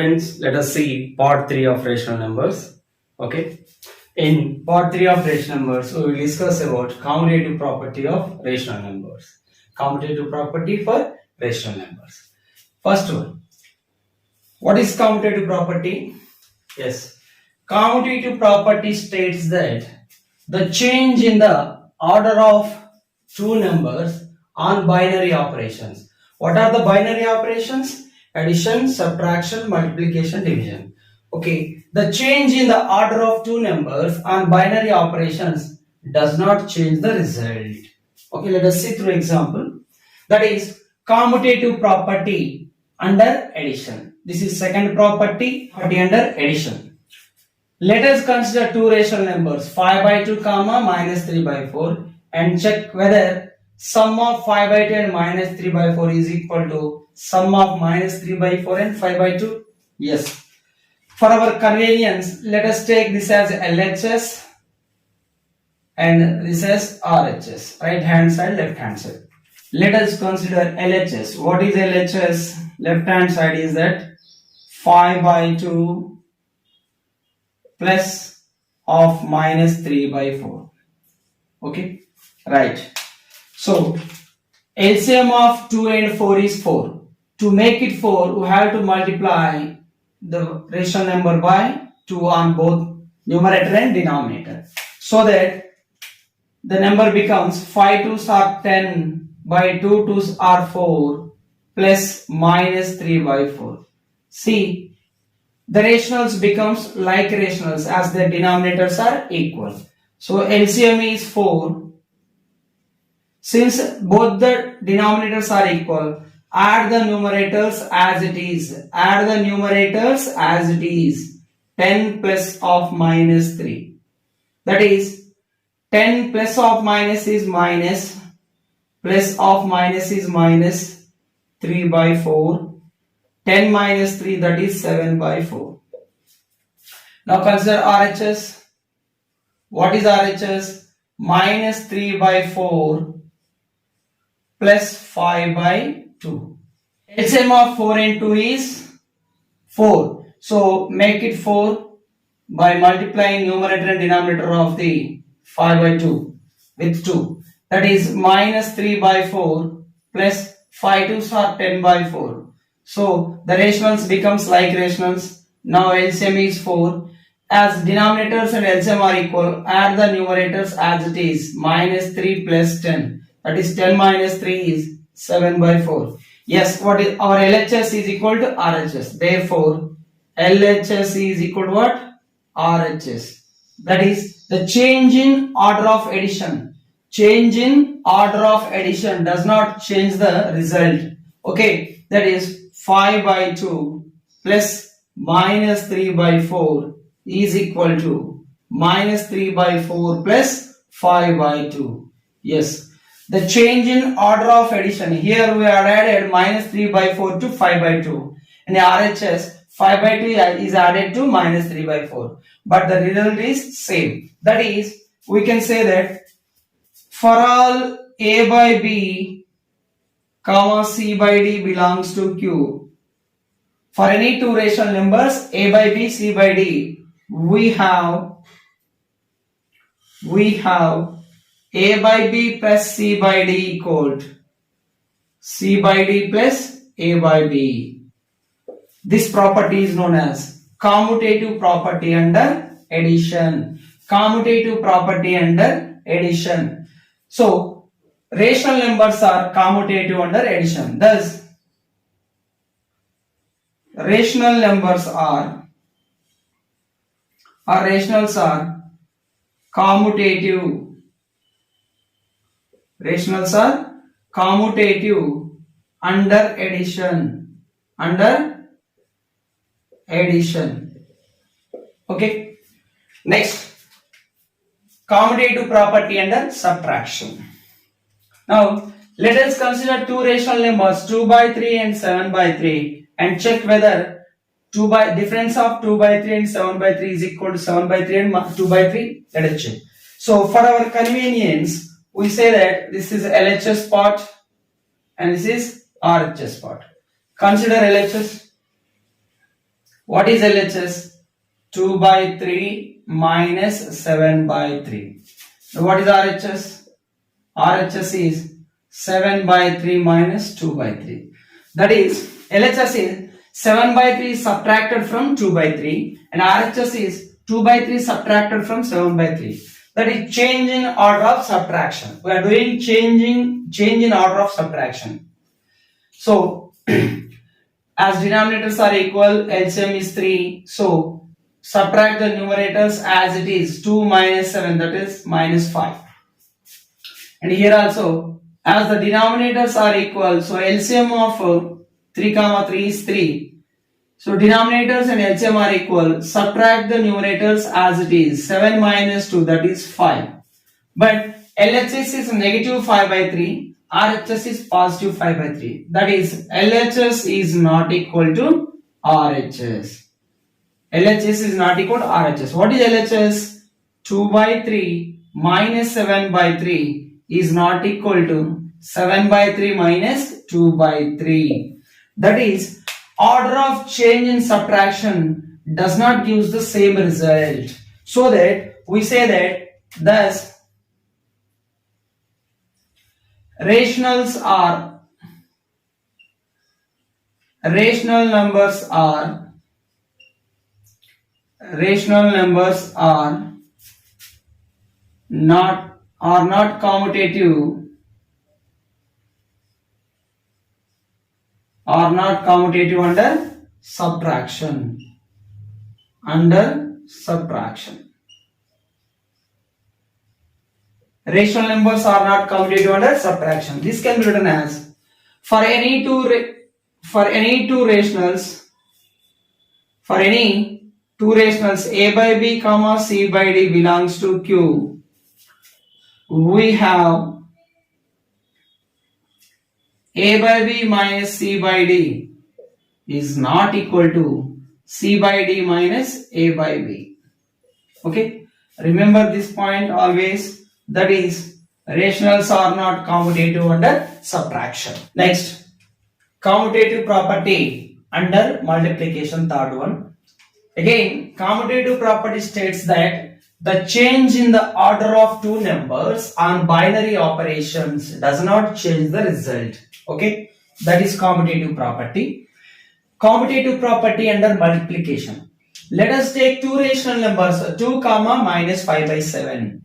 students, let us see part 3 of rational numbers. Okay. In part 3 of rational numbers, we will discuss about commutative property of rational numbers. Commutative property for rational numbers. First one. What is commutative property? Yes. Commutative property states that the change in the order of two numbers on binary operations. What are the binary operations? Addition, subtraction, multiplication, division. Okay, the change in the order of two numbers on binary operations does not change the result. Okay, let us see through example. That is commutative property under addition. This is second property under addition. Let us consider two rational numbers 5 by 2 comma minus 3 by 4 and check whether sum of 5 by 2 and minus 3 by 4 is equal to sum of minus 3 by 4 and 5 by 2. Yes. For our convenience, let us take this as LHS and this as RHS. Right hand side, left hand side. Let us consider LHS. What is LHS? Left hand side is that 5 by 2 plus of minus 3 by 4. Okay, right. So LCM of 2 and 4 is 4. To make it 4, we have to multiply the rational number by 2 on both numerator and denominator, so that the number becomes 5 2s are 10 by 2 2s are 4 plus minus 3 by 4. See, the rationals becomes like rationals as their denominators are equal. So LCM is 4. Since both the denominators are equal, add the numerators as it is. Add the numerators as it is. 10 plus of minus 3. That is 10 plus of minus is minus. Plus of minus is minus 3 by 4. 10 minus 3, that is 7 by 4. Now consider RHS. What is RHS? Minus 3 by 4 plus 5 by 2. LCM of 4 and 2 is 4. So make it 4 by multiplying numerator and denominator of the 5 by 2 with 2. That is minus 3 by 4 plus 5 2s are 10 by 4. So the rationals becomes like rationals. Now LCM is 4. As denominators and LCM are equal, add the numerators as it is. Minus 3 plus 10. That is 10 minus 3 is 7 by 4. Yes, what is our LHS is equal to RHS. Therefore, LHS is equal to what? RHS. That is the change in order of addition. Change in order of addition does not change the result. Okay, that is 5 by 2 plus minus 3 by 4 is equal to minus 3 by 4 plus 5 by 2. Yes, the change in order of addition. Here we are added minus 3 by 4 to 5 by 2. In the RHS, 5 by 2 is added to minus 3 by 4. But the result is same. That is, we can say that for all A by B, comma C by D belongs to Q. For any two rational numbers A by B, C by D, we have A by B plus C by D equal to C by D plus A by B. This property is known as commutative property under addition. Commutative property under addition. So rational numbers are commutative under addition. Thus, rational numbers rationals are commutative. Rationals are commutative under addition. Under addition. Okay. Next, commutative property under subtraction. Now, let us consider two rational numbers 2 by 3 and 7 by 3 and check whether difference of 2 by 3 and 7 by 3 is equal to 7 by 3 and 2 by 3. Let us check. So, for our convenience, we say that this is LHS part and this is RHS part. Consider LHS. What is LHS? 2 by 3 minus 7 by 3. Now what is RHS? RHS is 7 by 3 minus 2 by 3. That is, LHS is 7 by 3 subtracted from 2 by 3 and RHS is 2 by 3 subtracted from 7 by 3. That is change in order of subtraction. We are doing change in order of subtraction. So, as denominators are equal, LCM is 3. So, subtract the numerators as it is 2 minus 7, that is minus 5. And here also, as the denominators are equal, so LCM of 3 comma 3 is 3. So denominators and LCM are equal. Subtract the numerators as it is. 7 minus 2, that is 5. But LHS is negative 5 by 3. RHS is positive 5 by 3. That is, LHS is not equal to RHS. LHS is not equal to RHS. What is LHS? 2 by 3 minus 7 by 3 is not equal to 7 by 3 minus 2 by 3. That is, order of change in subtraction does not give the same result. So that we say that thus rational numbers are not commutative under subtraction. Rational numbers are not commutative under subtraction. This can be written as for any two rationals a by b comma c by d belongs to Q. We have a by b minus c by d is not equal to c by d minus a by b. Okay, remember this point always. That is, rationals are not commutative under subtraction. Next, commutative property under multiplication, third one. Again, commutative property states that the change in the order of two numbers on binary operations does not change the result. Okay, that is commutative property. Commutative property under multiplication. Let us take two rational numbers 2 comma minus 5 by 7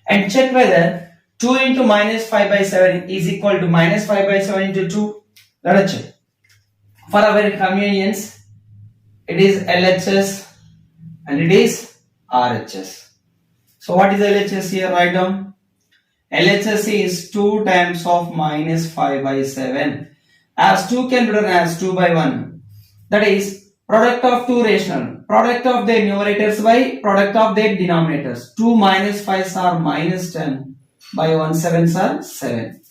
and check whether 2 into minus 5 by 7 is equal to minus 5 by 7 into 2. Let us check. For our convenience, it is LHS and it is RHS. So what is LHS here? Write down. LHS is 2 times of minus 5 by 7. As 2 can be written as 2 by 1. That is, product of two rational. Product of their numerators by product of their denominators. 2 minus 5s are minus 10 by 1 7s are 7.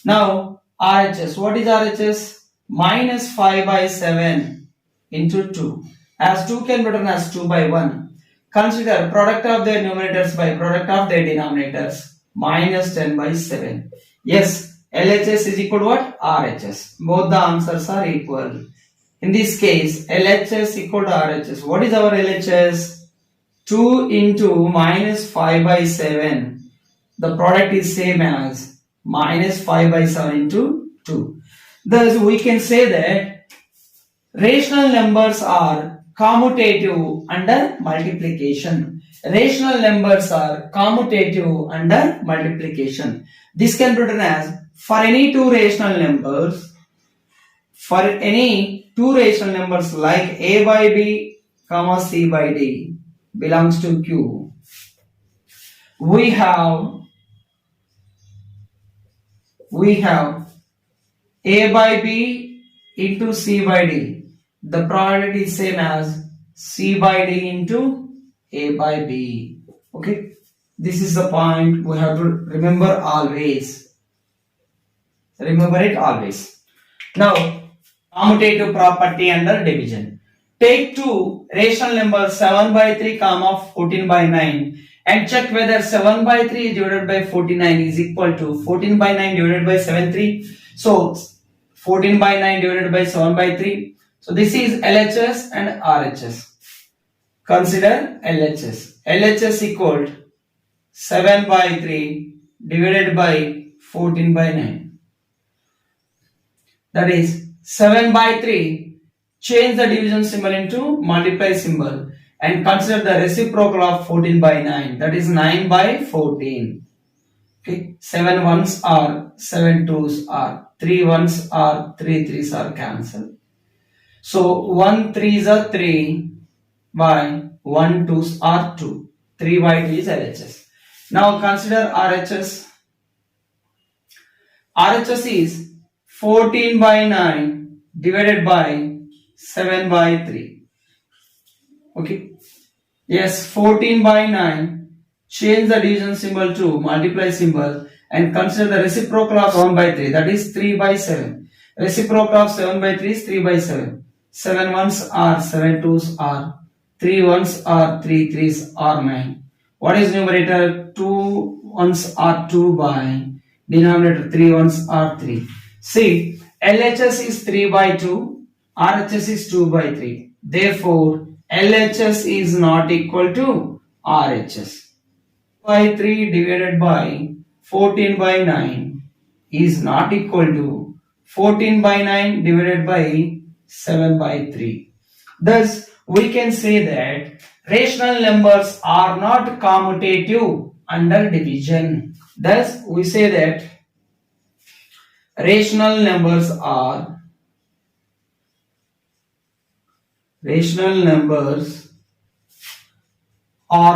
Now RHS. What is RHS? Minus 5 by 7 into 2. As 2 can be written as 2 by 1. Consider product of their numerators by product of their denominators. Minus 10 by 7. Yes, LHS is equal to what? RHS. Both the answers are equal. In this case, LHS equal to RHS. What is our LHS? 2 into minus 5 by 7. The product is same as minus 5 by 7 into 2. Thus, we can say that rational numbers are commutative under multiplication. Rational numbers are commutative under multiplication. This can be written as for any two rational numbers like a by b comma c by d belongs to Q. We have a by b into c by d. The product is same as c by d into a by b. Okay, this is the point we have to remember always. Remember it always. Now, commutative property under division. Take two rational numbers 7 by 3 comma 14 by 9 and check whether 7 by 3 divided by 49 is equal to 14 by 9 divided by 7 3. So 14 by 9 divided by 7 by 3. So this is LHS and RHS. Consider LHS. LHS equal 7 by 3 divided by 14 by 9. That is 7 by 3. Change the division symbol into multiply symbol and consider the reciprocal of 14 by 9. That is 9 by 14. Okay. 7 ones are, 7 twos are, 3 ones are, 3 threes are cancelled. So 1 threes are 3 by 1 twos are 2. 3 by 2 is LHS. Now consider RHS. RHS is 14 by 9 divided by 7 by 3. Okay. Yes, 14 by 9. Change the division symbol to multiply symbol and consider the reciprocal of 1 by 3. That is 3 by 7. Reciprocal of 7 by 3 is 3 by 7. 7 ones are, 7 twos are, 3 ones are, 3 threes are 9. What is numerator? 2 ones are 2 by denominator 3 ones are 3. See, LHS is 3 by 2, RHS is 2 by 3. Therefore, LHS is not equal to RHS. By 3 divided by 14 by 9 is not equal to 14 by 9 divided by 7 by 3. Thus, we can say that rational numbers are not commutative under division. Thus, we say that rational numbers are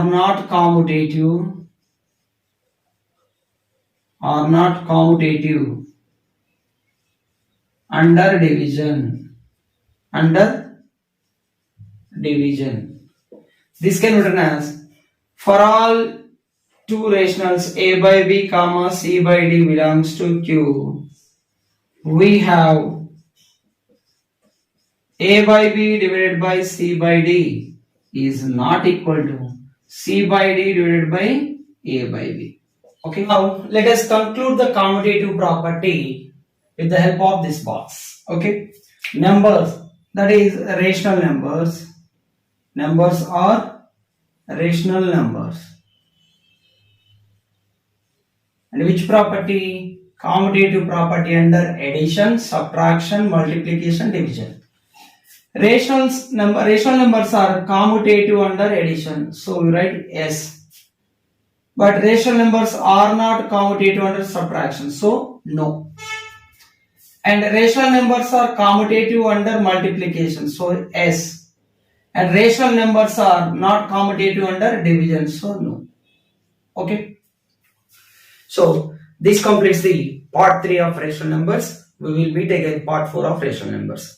not commutative under division. This can be written as, for all two rationals a by b comma c by d belongs to Q, we have a by b divided by c by d is not equal to c by d divided by a by b. Okay, now let us conclude the commutative property with the help of this box. Okay, numbers, that is rational numbers. Numbers are rational numbers. And which property? Commutative property under addition, subtraction, multiplication, division. Rational numbers are commutative under addition. So we write S. But rational numbers are not commutative under subtraction. So no. And rational numbers are commutative under multiplication. So S. And rational numbers are not commutative under division. So no. Okay. So this completes the part 3 of rational numbers. We will meet again part 4 of rational numbers.